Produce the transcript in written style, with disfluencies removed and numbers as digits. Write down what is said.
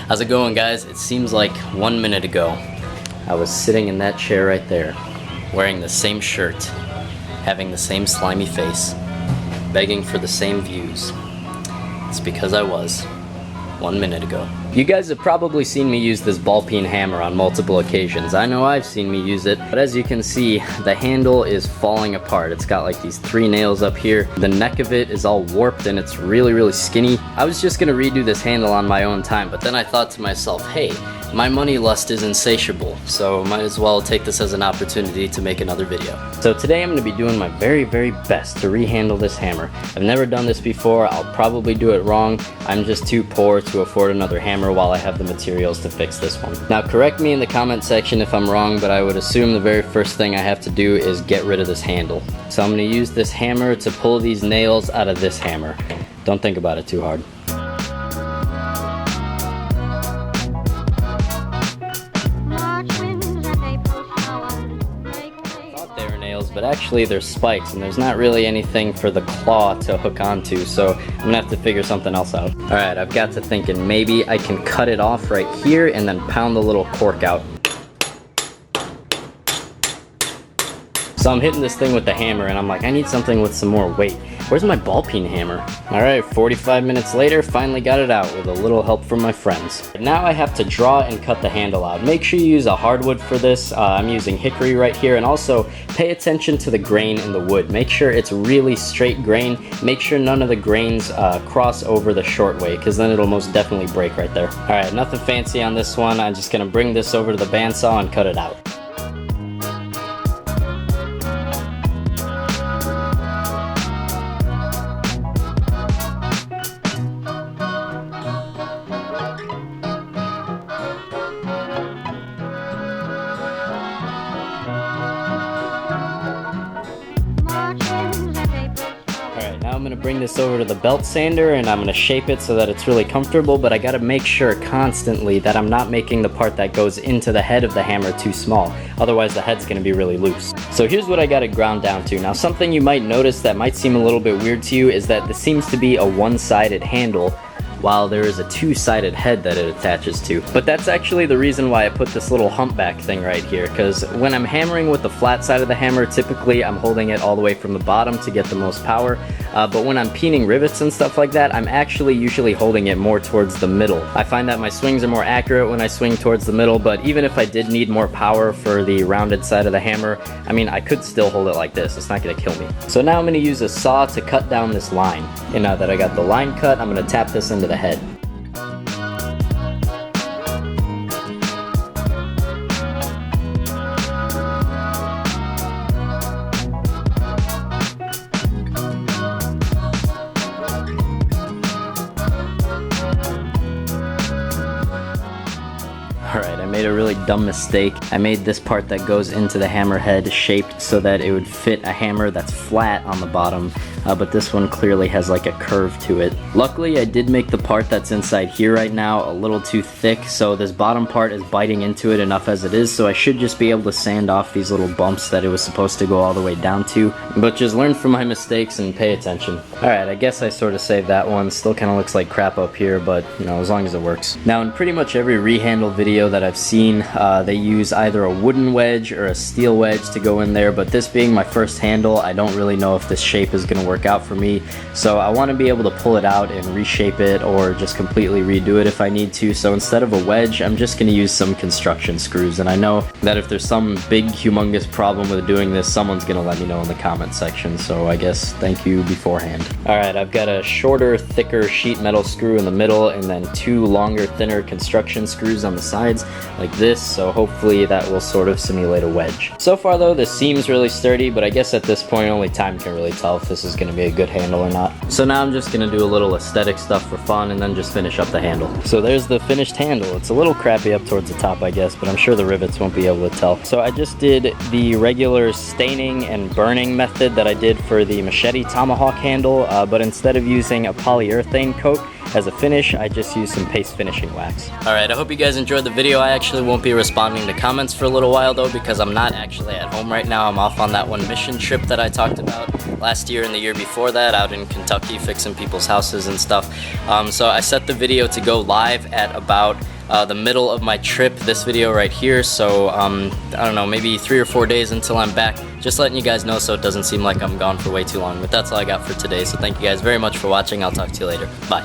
How's it going, guys? It seems like 1 minute ago I was sitting in that chair right there, wearing the same shirt, having the same slimy face, begging for the same views. It's because I was 1 minute ago. You guys have probably seen me use this ball peen hammer on multiple occasions. I know I've seen me use it, but as you can see, the handle is falling apart. It's got like these 3 nails up here. The neck of it is all warped and it's really skinny. I was just gonna redo this handle on my own time, but then I thought to myself, hey, my money lust is insatiable, so might as well take this as an opportunity to make another video. So today I'm going to be doing my very best to rehandle this hammer. I've never done this before. I'll probably do it wrong. I'm just too poor to afford another hammer while I have the materials to fix this one. Now correct me in the comment section if I'm wrong, but I would assume the very first thing I have to do is get rid of this handle. So I'm going to use this hammer to pull these nails out of this hammer. Don't think about it too hard. But actually they're spikes and there's not really anything for the claw to hook onto, so I'm gonna have to figure something else out. Alright, I've got to thinking maybe I can cut it off right here and then pound the little cork out. So I'm hitting this thing with the hammer and I'm like, I need something with some more weight. Where's my ball peen hammer? Alright, 45 minutes later, finally got it out with a little help from my friends. Now I have to draw and cut the handle out. Make sure you use a hardwood for this. I'm using hickory right here, and also pay attention to the grain in the wood. Make sure it's really straight grain. Make sure none of the grains cross over the short way, because then it'll most definitely break right there. Alright, nothing fancy on this one. I'm just going to bring this over to the bandsaw and cut it out. Now I'm going to bring this over to the belt sander and I'm going to shape it so that it's really comfortable, but I got to make sure constantly that I'm not making the part that goes into the head of the hammer too small. Otherwise the head's going to be really loose. So here's what I got it ground down to. Now something you might notice that might seem a little bit weird to you is that this seems to be a one-sided handle, while there is a two-sided head that it attaches to. But that's actually the reason why I put this little humpback thing right here, because when I'm hammering with the flat side of the hammer, typically I'm holding it all the way from the bottom to get the most power, but when I'm peening rivets and stuff like that, I'm actually usually holding it more towards the middle. I find that my swings are more accurate when I swing towards the middle, but even if I did need more power for the rounded side of the hammer, I mean, I could still hold it like this. It's not gonna kill me. So now I'm gonna use a saw to cut down this line. And now that I got the line cut, I'm gonna tap this into the head. Alright, I made a really dumb mistake. I made this part that goes into the hammer head shaped so that it would fit a hammer that's flat on the bottom, but this one clearly has like a curve to it. Luckily, I did make the part that's inside here right now a little too thick, so this bottom part is biting into it enough as it is, so I should just be able to sand off these little bumps that it was supposed to go all the way down to. But just learn from my mistakes and pay attention. Alright, I guess I sort of saved that one. Still kind of looks like crap up here, but you know, as long as it works. Now, in pretty much every rehandle video that I've seen, they use either a wooden wedge or a steel wedge to go in there, but this being my first handle, I don't really know if this shape is going to work out for me, so I want to be able to pull it out and reshape it or just completely redo it if I need to. So instead of a wedge, I'm just going to use some construction screws, and I know that if there's some big humongous problem with doing this, someone's going to let me know in the comment section, so I guess thank you beforehand. Alright, I've got a shorter, thicker sheet metal screw in the middle and then 2 longer, thinner construction screws on the sides like this, so hopefully that will sort of simulate a wedge. So far though, this seems really sturdy, but I guess at this point only time can really tell if this is going to be a good handle or not. So now I'm just going to do a little aesthetic stuff for fun and then just finish up the handle. So there's the finished handle. It's a little crappy up towards the top, I guess, but I'm sure the rivets won't be able to tell. So I just did the regular staining and burning method that I did for the machete tomahawk handle, but instead of using a polyurethane coat as a finish, I just used some paste finishing wax. Alright, I hope you guys enjoyed the video. I actually won't be responding to comments for a little while though, because I'm not actually at home right now. I'm off on that one mission trip that I talked about last year and the year before that, out in Kentucky fixing people's houses and stuff. So I set the video to go live at about the middle of my trip, this video right here. So I don't know, maybe 3 or 4 days until I'm back. Just letting you guys know so it doesn't seem like I'm gone for way too long. But that's all I got for today. So thank you guys very much for watching. I'll talk to you later. Bye.